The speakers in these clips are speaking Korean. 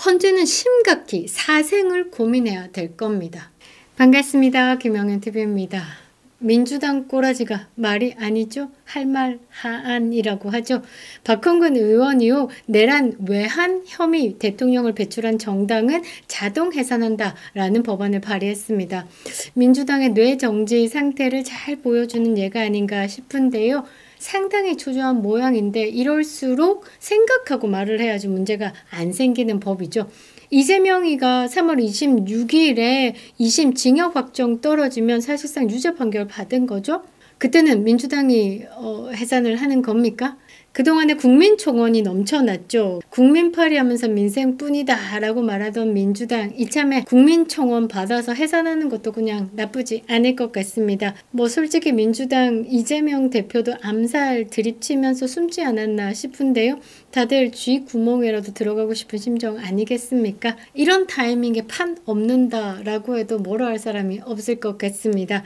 헌재는 심각히 사생을 고민해야 될 겁니다. 반갑습니다. 김영현 TV입니다. 민주당 꼬라지가 말이 아니죠. 할 말 하안이라고 하죠. 박홍근 의원이요. 내란 외환 혐의 대통령을 배출한 정당은 자동 해산한다라는 법안을 발의했습니다. 민주당의 뇌정지 상태를 잘 보여주는 예가 아닌가 싶은데요. 상당히 초조한 모양인데 이럴수록 생각하고 말을 해야지 문제가 안 생기는 법이죠. 이재명이가 3월 26일에 2심 징역 확정 떨어지면 사실상 유죄 판결 받은 거죠. 그때는 민주당이 해산을 하는 겁니까? 그동안에 국민총원이 넘쳐났죠. 국민팔이 하면서 민생뿐이다 라고 말하던 민주당 이참에 국민총원 받아서 해산하는 것도 그냥 나쁘지 않을 것 같습니다. 솔직히 민주당 이재명 대표도 암살 드립치면서 숨지 않았나 싶은데요. 다들 쥐 구멍에라도 들어가고 싶은 심정 아니겠습니까? 이런 타이밍에 판 없는다 라고 해도 뭐라 할 사람이 없을 것 같습니다.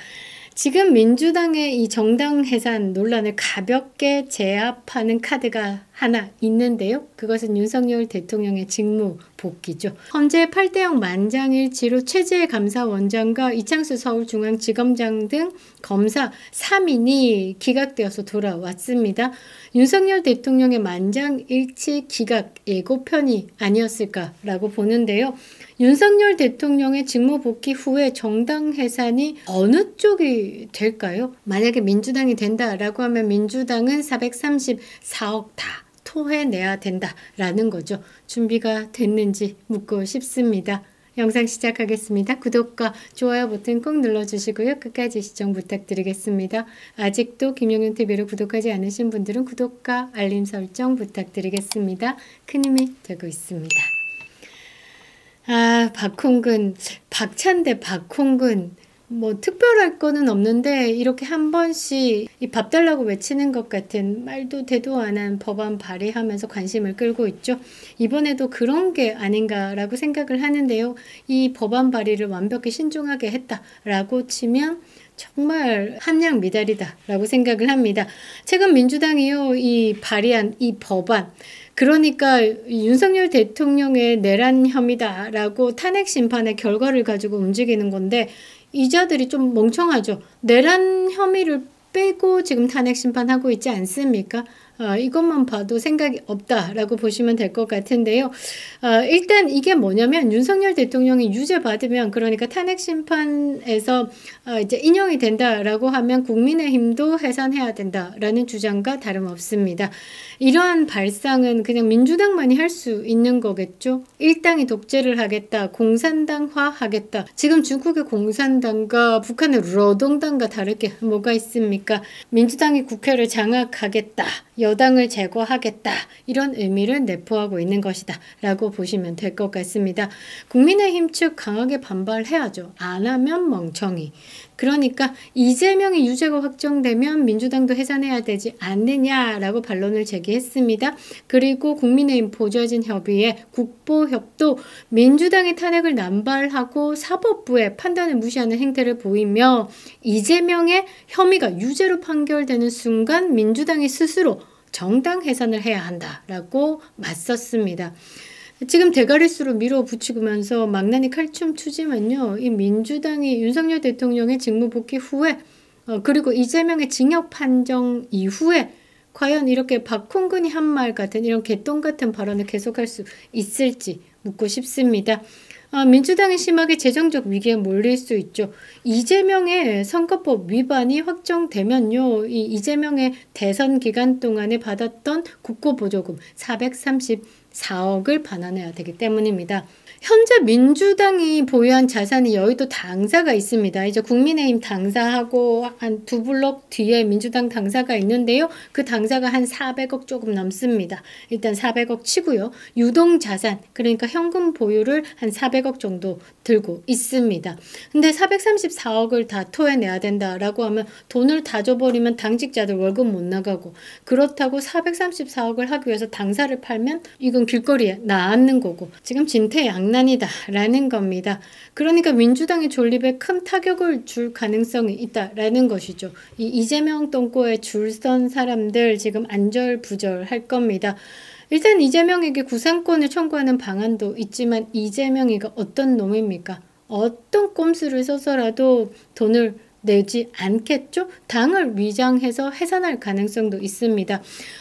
지금 민주당의 이 정당 해산 논란을 가볍게 제압하는 카드가 하나 있는데요. 그것은 윤석열 대통령의 직무 복귀죠. 현재 8대0 만장일치로 최재해 감사원장과 이창수 서울중앙지검장 등 검사 3인이 기각되어서 돌아왔습니다. 윤석열 대통령의 만장일치 기각 예고편이 아니었을까라고 보는데요. 윤석열 대통령의 직무 복귀 후에 정당 해산이 어느 쪽이 될까요? 만약에 민주당이 된다라고 하면 민주당은 434억 다 토해내야 된다라는 거죠. 준비가 됐는지 묻고 싶습니다. 영상 시작하겠습니다. 구독과 좋아요 버튼 꼭 눌러주시고요. 끝까지 시청 부탁드리겠습니다. 아직도 김영현 TV를 구독하지 않으신 분들은 구독과 알림 설정 부탁드리겠습니다. 큰 힘이 되고 있습니다. 박홍근, 박찬대 박홍근 특별할 거는 없는데 이렇게 한 번씩 이 밥 달라고 외치는 것 같은 말도 대도 안 한 법안 발의하면서 관심을 끌고 있죠. 이번에도 그런 게 아닌가라고 생각을 하는데요. 이 법안 발의를 완벽히 신중하게 했다라고 치면 정말 함량 미달이다라고 생각을 합니다. 최근 민주당이요, 이 발의한 이 법안, 그러니까 윤석열 대통령의 내란 혐의다라고 탄핵 심판의 결과를 가지고 움직이는 건데 이 자들이 좀 멍청하죠. 내란 혐의를 빼고 지금 탄핵 심판하고 있지 않습니까? 이것만 봐도 생각이 없다라고 보시면 될 것 같은데요. 일단 이게 뭐냐면 윤석열 대통령이 유죄 받으면, 그러니까 탄핵 심판에서 이제 인용이 된다라고 하면 국민의힘도 해산해야 된다라는 주장과 다름없습니다. 이러한 발상은 그냥 민주당만이 할 수 있는 거겠죠. 일당이 독재를 하겠다, 공산당화 하겠다. 지금 중국의 공산당과 북한의 러동당과 다를 게 뭐가 있습니까? 민주당이 국회를 장악하겠다, 여당을 제거하겠다, 이런 의미를 내포하고 있는 것이다 라고 보시면 될 것 같습니다. 국민의힘 측 강하게 반발해야죠. 안 하면 멍청이. 그러니까 이재명이 유죄가 확정되면 민주당도 해산해야 되지 않느냐라고 반론을 제기했습니다. 그리고 국민의힘 보좌진 협의회 국보협도 민주당의 탄핵을 남발하고 사법부의 판단을 무시하는 행태를 보이며 이재명의 혐의가 유죄로 판결되는 순간 민주당이 스스로 정당 해산을 해야 한다라고 맞섰습니다. 지금 대가리수로 밀어붙이면서 망나니 칼춤 추지만요. 이 민주당이 윤석열 대통령의 직무 복귀 후에 그리고 이재명의 징역 판정 이후에 과연 이렇게 박홍근이 한 말 같은 이런 개똥 같은 발언을 계속할 수 있을지 묻고 싶습니다. 민주당이 심하게 재정적 위기에 몰릴 수 있죠. 이재명의 선거법 위반이 확정되면요, 이 이재명의 대선 기간 동안에 받았던 국고보조금 434억을 반환해야 되기 때문입니다. 현재 민주당이 보유한 자산이 여의도 당사가 있습니다. 이제 국민의힘 당사하고 한 두 블록 뒤에 민주당 당사가 있는데요. 그 당사가 한 400억 조금 넘습니다. 일단 400억 치고요. 유동 자산, 그러니까 현금 보유를 한 400억 정도 들고 있습니다. 근데 434억을 다 토해내야 된다라고 하면 돈을 다 줘버리면 당직자들 월급 못 나가고, 그렇다고 434억을 하기 위해서 당사를 팔면 이건 길거리에 나앉는 거고 지금 진퇴양난이다 라는 겁니다. 그러니까 민주당의 존립에 큰 타격을 줄 가능성이 있다라는 것이죠. 이 이재명 똥꼬에 줄 선 사람들 지금 안절부절 할 겁니다. 일단 이재명에게 구상권을 청구하는 방안도 있지만 이재명이가 어떤 놈입니까? 어떤 꼼수를 써서라도 돈을 내지 않겠죠? 당을 위장해서 해산할 가능성도 있습니다.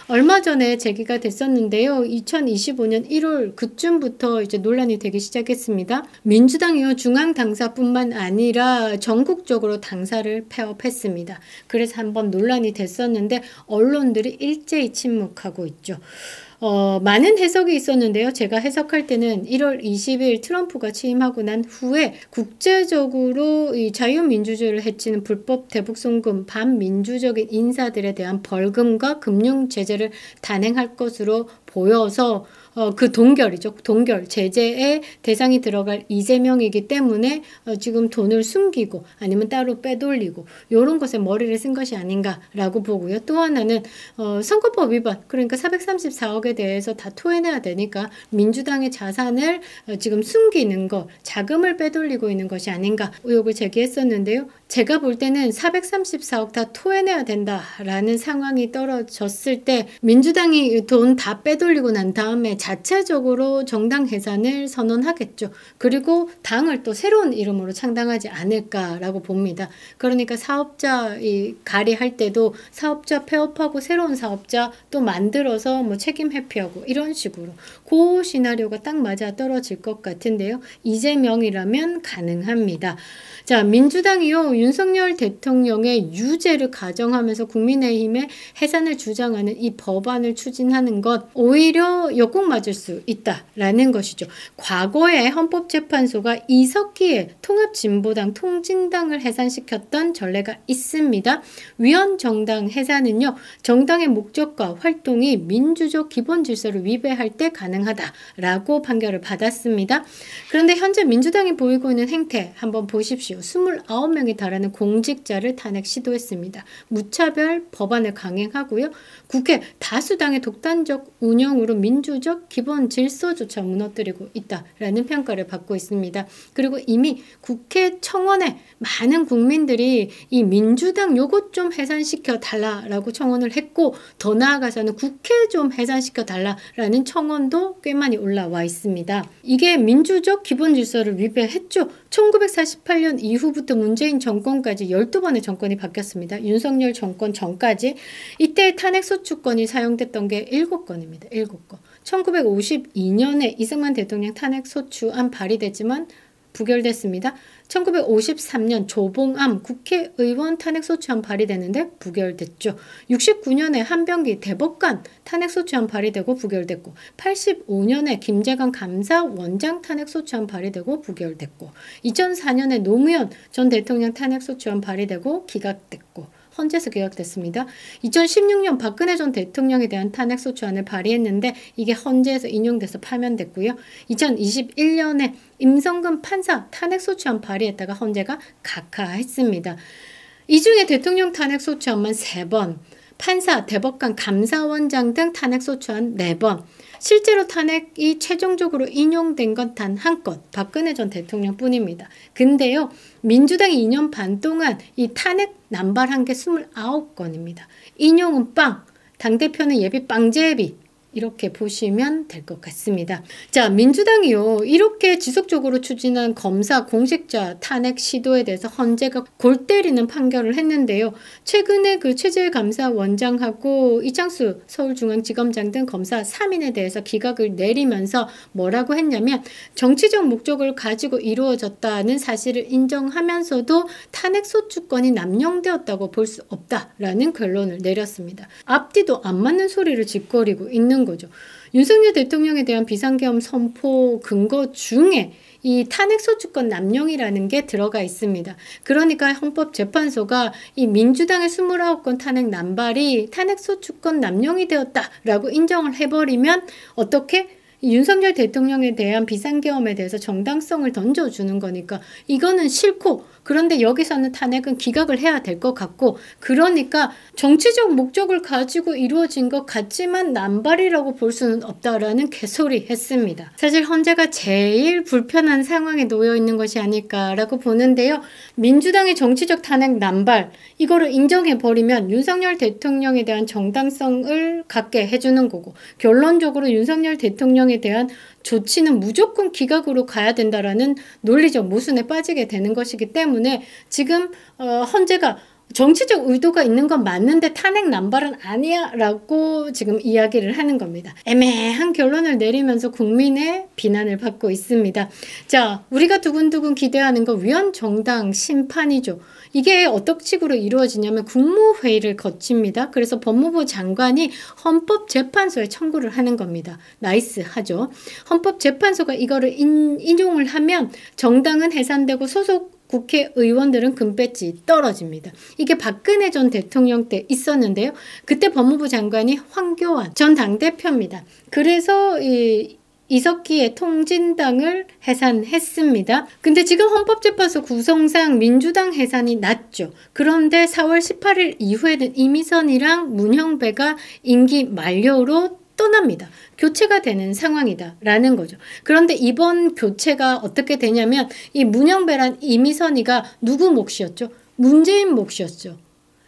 얼마 전에 제기가 됐었는데요. 2025년 1월 그쯤부터 이제 논란이 되기 시작했습니다. 민주당이요, 중앙 당사뿐만 아니라 전국적으로 당사를 폐업했습니다. 그래서 한번 논란이 됐었는데 언론들이 일제히 침묵하고 있죠. 많은 해석이 있었는데요. 제가 해석할 때는 1월 20일 트럼프가 취임하고 난 후에 국제적으로 이 자유민주주의를 해치는 불법 대북송금 반민주적인 인사들에 대한 벌금과 금융 제재를 단행할 것으로 보여서 그 동결이죠. 동결 제재의 대상이 들어갈 이재명이기 때문에 지금 돈을 숨기고 아니면 따로 빼돌리고 이런 것에 머리를 쓴 것이 아닌가라고 보고요. 또 하나는 선거법 위반, 그러니까 434억에 대해서 다 토해내야 되니까 민주당의 자산을 지금 숨기는 것, 자금을 빼돌리고 있는 것이 아닌가 의혹을 제기했었는데요. 제가 볼 때는 434억 다 토해내야 된다라는 상황이 떨어졌을 때 민주당이 돈 다 빼돌리고 난 다음에 자체적으로 정당 해산을 선언하겠죠. 그리고 당을 또 새로운 이름으로 창당하지 않을까라고 봅니다. 그러니까 사업자 가리할 때도 사업자 폐업하고 새로운 사업자 또 만들어서 뭐 책임 회피하고 이런 식으로 그 시나리오가 딱 맞아 떨어질 것 같은데요. 이재명이라면 가능합니다. 자, 민주당이요, 윤석열 대통령의 유죄를 가정하면서 국민의힘의 해산을 주장하는 이 법안을 추진하는 것 오히려 역공 맞을 수 있다라는 것이죠. 과거에 헌법재판소가 이석기의 통합진보당 통진당을 해산시켰던 전례가 있습니다. 위헌정당 해산은요, 정당의 목적과 활동이 민주적 기본 질서를 위배할 때 가능하다라고 판결을 받았습니다. 그런데 현재 민주당이 보이고 있는 행태 한번 보십시오. 29명에 달하는 공직자를 탄핵 시도했습니다. 무차별 법안을 강행하고요. 국회 다수당의 독단적 운영으로 민주적 기본 질서조차 무너뜨리고 있다라는 평가를 받고 있습니다. 그리고 이미 국회 청원에 많은 국민들이 이 민주당 요것 좀 해산시켜 달라라고 청원을 했고, 더 나아가서는 국회 좀 해산시켜 달라라는 청원도 꽤 많이 올라와 있습니다. 이게 민주적 기본 질서를 위배했죠. 1948년 이후부터 문재인 정권까지 12번의 정권이 바뀌었습니다. 윤석열 정권 전까지 이때 탄핵소추권이 사용됐던 게 7건입니다. 7건. 1952년에 이승만 대통령 탄핵소추안 발의됐지만 부결됐습니다. 1953년 조봉암 국회의원 탄핵소추안 발의되는데 부결됐죠. 69년에 한병기 대법관 탄핵소추안 발의되고 부결됐고, 85년에 김재관 감사원장 탄핵소추안 발의되고 부결됐고, 2004년에 노무현 전 대통령 탄핵소추안 발의되고 기각됐고, 헌재에서 기각됐습니다. 2016년 박근혜 전 대통령에 대한 탄핵소추안을 발의했는데 이게 헌재에서 인용돼서 파면됐고요. 2021년에 임성근 판사 탄핵소추안 발의했다가 헌재가 각하했습니다. 이 중에 대통령 탄핵소추안만 3번, 판사, 대법관, 감사원장 등 탄핵소추안 4번, 실제로 탄핵이 최종적으로 인용된 건 단 1건, 박근혜 전 대통령 뿐입니다. 근데요, 민주당이 2년 반 동안 이 탄핵 남발한 게 29건입니다. 인용은 빵, 당대표는 예비 빵제비, 이렇게 보시면 될 것 같습니다. 자, 민주당이요, 이렇게 지속적으로 추진한 검사 공직자 탄핵 시도에 대해서 헌재가 골 때리는 판결을 했는데요. 최근에 그 최재일 감사원장하고 이창수 서울중앙지검장 등 검사 3인에 대해서 기각을 내리면서 뭐라고 했냐면, 정치적 목적을 가지고 이루어졌다는 사실을 인정하면서도 탄핵소추권이 남용되었다고 볼 수 없다라는 결론을 내렸습니다. 앞뒤도 안 맞는 소리를 짓거리고 있는 거죠. 윤석열 대통령에 대한 비상계엄 선포 근거 중에 이 탄핵소추권 남용이라는 게 들어가 있습니다. 그러니까 헌법재판소가 이 민주당의 29건 탄핵 남발이 탄핵소추권 남용이 되었다라고 인정을 해버리면 어떻게? 이 윤석열 대통령에 대한 비상계엄에 대해서 정당성을 던져주는 거니까 이거는 싫고, 그런데 여기서는 탄핵은 기각을 해야 될 것 같고, 그러니까 정치적 목적을 가지고 이루어진 것 같지만 남발이라고 볼 수는 없다라는 개소리 했습니다. 사실 헌재가 제일 불편한 상황에 놓여 있는 것이 아닐까라고 보는데요. 민주당의 정치적 탄핵 남발, 이거를 인정해버리면 윤석열 대통령에 대한 정당성을 갖게 해주는 거고, 결론적으로 윤석열 대통령에 대한 조치는 무조건 기각으로 가야 된다라는 논리적 모순에 빠지게 되는 것이기 때문에 지금 헌재가 정치적 의도가 있는 건 맞는데 탄핵 남발은 아니야 라고 지금 이야기를 하는 겁니다. 애매한 결론을 내리면서 국민의 비난을 받고 있습니다. 자, 우리가 두근두근 기대하는 건 위헌정당 심판이죠. 이게 어떤 식으로 이루어지냐면 국무회의를 거칩니다. 그래서 법무부 장관이 헌법재판소에 청구를 하는 겁니다. 나이스하죠. 헌법재판소가 이거를 인용을 하면 정당은 해산되고 소속 국회의원들은 금배지 떨어집니다. 이게 박근혜 전 대통령 때 있었는데요. 그때 법무부 장관이 황교안 전 당대표입니다. 그래서 이석기의 통진당을 해산했습니다. 근데 지금 헌법재판소 구성상 민주당 해산이 났죠. 그런데 4월 18일 이후에는 이미선이랑 문형배가 임기 만료로 떠납니다. 교체가 되는 상황이다 라는 거죠. 그런데 이번 교체가 어떻게 되냐면 이 문형배란 이미선이가 누구 몫이었죠? 문재인 몫이었죠.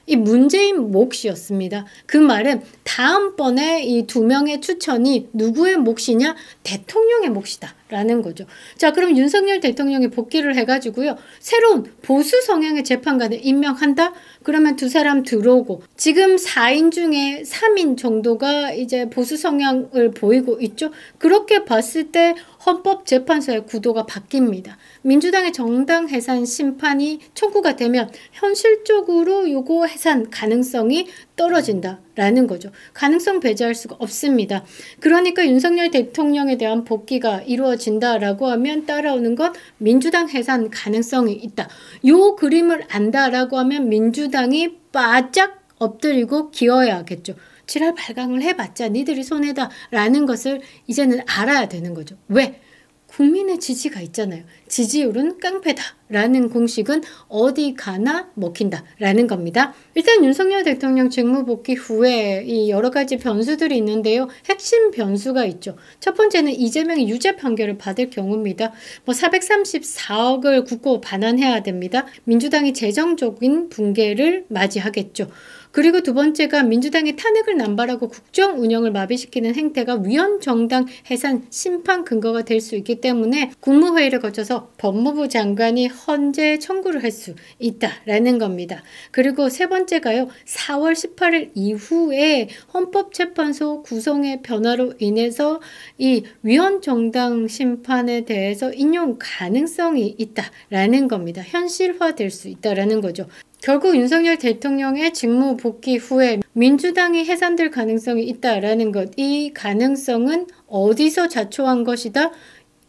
이 문재인 몫이었습니다. 그 말은 다음번에 이 두 명의 추천이 누구의 몫이냐? 대통령의 몫이다 라는 거죠. 자, 그럼 윤석열 대통령이 복귀를 해가지고요, 새로운 보수 성향의 재판관을 임명한다? 그러면 두 사람 들어오고, 지금 4인 중에 3인 정도가 이제 보수 성향을 보이고 있죠. 그렇게 봤을 때 헌법재판소의 구도가 바뀝니다. 민주당의 정당 해산 심판이 청구가 되면 현실적으로 요거 해산 가능성이 떨어진다라는 거죠. 가능성 배제할 수가 없습니다. 그러니까 윤석열 대통령에 대한 복귀가 이루어진다라고 하면 따라오는 건 민주당 해산 가능성이 있다. 요 그림을 안다라고 하면 민주당이 바짝 엎드리고 기어야겠죠. 지랄 발광을 해봤자 니들이 손해다 라는 것을 이제는 알아야 되는 거죠. 왜? 국민의 지지가 있잖아요. 지지율은 깡패다 라는 공식은 어디 가나 먹힌다 라는 겁니다. 일단 윤석열 대통령 직무복귀 후에 이 여러 가지 변수들이 있는데요. 핵심 변수가 있죠. 첫 번째는 이재명이 유죄 판결을 받을 경우입니다. 434억을 국고 반환해야 됩니다. 민주당이 재정적인 붕괴를 맞이하겠죠. 그리고 두 번째가 민주당이 탄핵을 남발하고 국정 운영을 마비시키는 행태가 위헌정당 해산 심판 근거가 될 수 있기 때문에 국무회의를 거쳐서 법무부 장관이 헌재 청구를 할 수 있다라는 겁니다. 그리고 세 번째가요. 4월 18일 이후에 헌법재판소 구성의 변화로 인해서 이 위헌정당 심판에 대해서 인용 가능성이 있다라는 겁니다. 현실화될 수 있다라는 거죠. 결국 윤석열 대통령의 직무 복귀 후에 민주당이 해산될 가능성이 있다라는 것, 이 가능성은 어디서 자초한 것이다?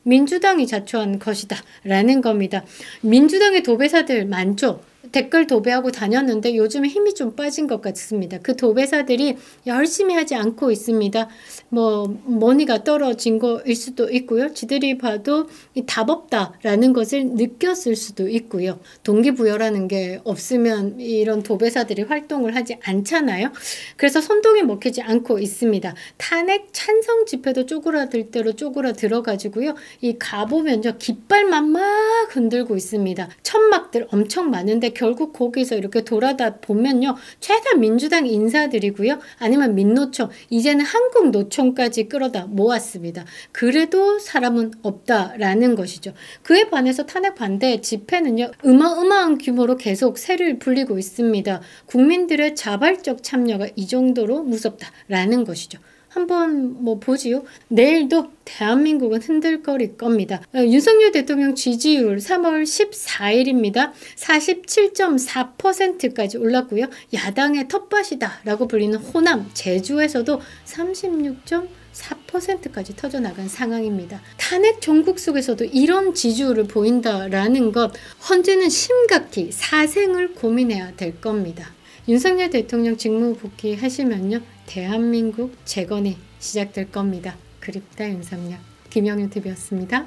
민주당이 자초한 것이다 라는 겁니다. 민주당의 도배사들 많죠. 댓글 도배하고 다녔는데 요즘에 힘이 좀 빠진 것 같습니다. 그 도배사들이 열심히 하지 않고 있습니다. 머니가 떨어진 거일 수도 있고요. 지들이 봐도 답 없다라는 것을 느꼈을 수도 있고요. 동기부여라는 게 없으면 이런 도배사들이 활동을 하지 않잖아요. 그래서 선동이 먹히지 않고 있습니다. 탄핵 찬성 집회도 쪼그라들 대로 쪼그라들어가지고요. 이 가보면요. 깃발만 막 흔들고 있습니다. 천막들 엄청 많은데 결국 거기서 이렇게 돌아다 보면요. 최다 민주당 인사들이고요. 아니면 민노총, 이제는 한국노총까지 끌어다 모았습니다. 그래도 사람은 없다라는 것이죠. 그에 반해서 탄핵 반대 집회는요. 어마어마한 규모로 계속 새를 불리고 있습니다. 국민들의 자발적 참여가 이 정도로 무섭다라는 것이죠. 한번 보지요. 내일도 대한민국은 흔들거릴 겁니다. 윤석열 대통령 지지율 3월 14일입니다. 47.4%까지 올랐고요. 야당의 텃밭이다 라고 불리는 호남, 제주에서도 36.4%까지 터져나간 상황입니다. 탄핵 정국 속에서도 이런 지지율을 보인다라는 것, 헌재는 심각히 사생을 고민해야 될 겁니다. 윤석열 대통령 직무 복귀 하시면요. 대한민국 재건이 시작될 겁니다. 그립다 윤석열. 김영유 TV였습니다.